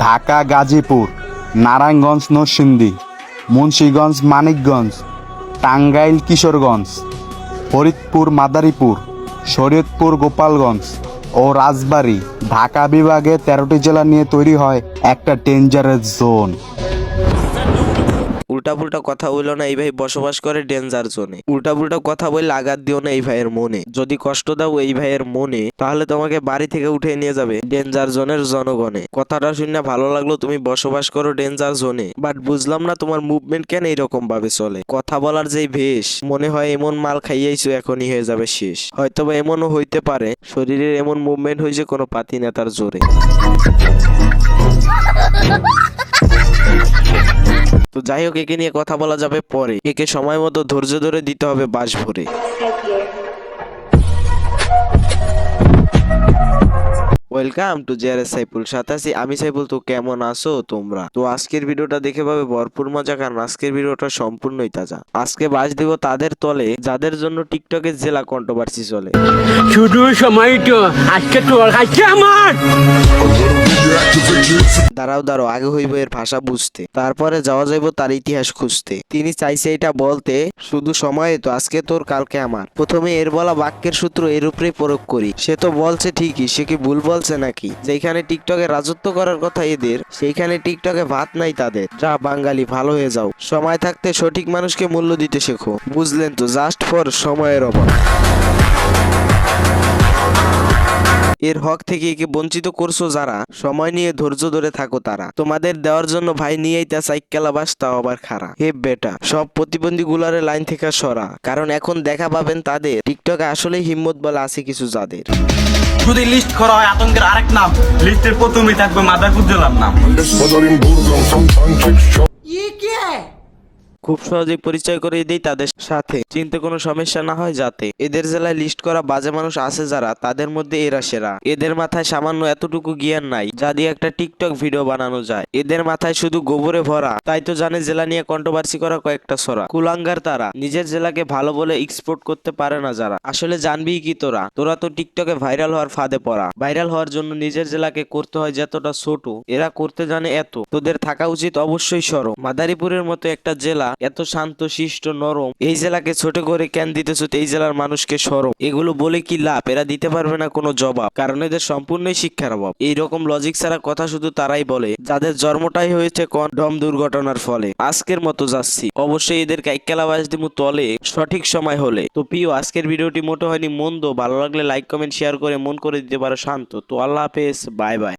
ঢাকা গাজীপুর, নারায়ণগঞ্জ নরসিংদী, মুন্সিগঞ্জ মানিকগঞ্জ, টাঙ্গাইল কিশোরগঞ্জ, ফরিদপুর মাদারীপুর, শরীয়তপুর গোপালগঞ্জ ও রাজবাড়ী ঢাকা বিভাগে 13টি জেলা নিয়ে তৈরি হয় একটা ডেঞ্জারাস জোন। উল্টাপুল্টা কথা বললো না, এই ভাই বসবাস করে ডেঞ্জার জোনে। উল্টাপুল্টা কথা বললে আঘাত দিও না এই ভাইয়ের মনে। যদি কষ্ট দাও এই ভাইয়ের মনে, তাহলে তোমাকে বাড়ি থেকে উঠে নিয়ে যাবে ডেঞ্জার জোনের জনগণে। কথাটা শুনে ভালো লাগলো, তুমি বসবাস করো ডেঞ্জার জোনে, বাট বুঝলাম না তোমার মুভমেন্ট কেন এইরকম ভাবে চলে। কথা বলার যেই ভেষ, মনে হয় এমন মাল খাইয়াইছো এখনই হয়ে যাবে শেষ। হয়তোবা এমনও হইতে পারে শরীরের এমন মুভমেন্ট হয়েছে কোনো পাতি নেতার জোরে। তো যাই হোক, একে নিয়ে কথা বলা যাবে পরে। একে সময় মতো ধৈর্য ধরে দিতে হবে বাস ভরে। ওয়েলকাম টু জেআরএস সাইফুল, সাথে আছি আমি সাইফুল। তো কেমন আছো তোমরা? তো আজকের ভিডিওটা দেখে পাবে ভরপুর মজা, কারণ আজকের ভিডিওটা সম্পূর্ণই তাজা। আজকে বাস দিব তাদের তলে যাদের জন্য টিকটকে জেলা কন্ট্রোভার্সি চলে। শুধু সময় তো আজকে তোর কাছে আমার। দাঁড়াও আগে হইব এর ভাষা বুঝতে, তারপরে যাওয়া যাইব তার ইতিহাস খুঁজতে। তিনি চাইছে এটা বলতে, শুধু সময় তো আজকে তোর কালকে আমার। প্রথমে এর বলা বাক্যের সূত্র এর উপরেই প্রয়োগ করি। সে তো বলছে ঠিকই, সে কি ভুল বলছে নাকি? যেখানে টিকটকে রাজত্ব করার কথা এদের, সেইখানে টিকটকে ভাত নাই তাদের। যা বাঙালি, ভালো হয়ে যাও। সময় থাকতে সঠিক মানুষকে মূল্য দিতে শেখো। বুঝলেন তো, জাস্ট ফর সময়ের অভাব। এর হক থেকে একে বঞ্চিত করছো যারা, সময় নিয়ে ধৈর্য ধরে থাকো তারা। তোমাদের দেওয়ার জন্য ভাই নিয়েই তা সাইকেলা বাস, তাও আবার খারা। হে বেটা, সব প্রতিবন্ধী গুলারে লাইন থেকে সরা, কারণ এখন দেখা পাবেন তাদের টিকটকে আসলেই হিম্মত বলে আছে কিছু যাদের। যদি লিস্ট করা হয় আতঙ্কের আরেক নাম, লিস্টের প্রথমেই থাকবে মাদারপুর জেলার নাম। খুব সহজেই পরিচয় করে দেই তাদের সাথে, চিনতে কোনো সমস্যা না হয় যাতে। এদের জেলায় লিস্ট করা বাজে মানুষ আছে যারা, তাদের মধ্যে এরা সেরা। এদের মাথায় সামান্য এতটুকু জ্ঞান নাই যা দিয়ে একটা টিকটক ভিডিও বানানো যায়। এদের মাথায় শুধু গোবরে ভরা, তাই তো জানে জেলা নিয়ে কন্ট্রোভার্সি করা কয়েকটা ছড়া। কুলাঙ্গার তারা, নিজের জেলাকে ভালো বলে এক্সপোর্ট করতে পারে না যারা। আসলে জানবি কি তোরা তো টিকটকে ভাইরাল হওয়ার ফাঁদে পড়া। ভাইরাল হওয়ার জন্য নিজের জেলাকে করতে হয় যতটা ছোট, এরা করতে জানে এত। তোদের থাকা উচিত অবশ্যই সরব। মাদারীপুরের মতো একটা জেলা, এত শান্ত শিষ্ট নরম, এই জেলাকে ছোট করে কেন দিতেছ এই জেলার মানুষকে সরব? এগুলো বলে কি লাভ? এরা দিতে পারবে না কোনো জবাব, কারণ এদের সম্পূর্ণই শিক্ষার অভাব। এইরকম লজিক ছাড়া কথা শুধু তারাই বলে যাদের জন্মটাই হয়েছে ডম দুর্ঘটনার ফলে। আজকের মতো যাচ্ছি, অবশ্যই এদের কাইকেলাবাস দিমু তলে সঠিক সময় হলে। তো প্রিয়, আজকের ভিডিওটি মোটো হয়নি মন্দ। ভালো লাগলে লাইক কমেন্ট শেয়ার করে মন করে দিতে পারো শান্ত। তো আল্লাহ হাফেজ, বাই বাই।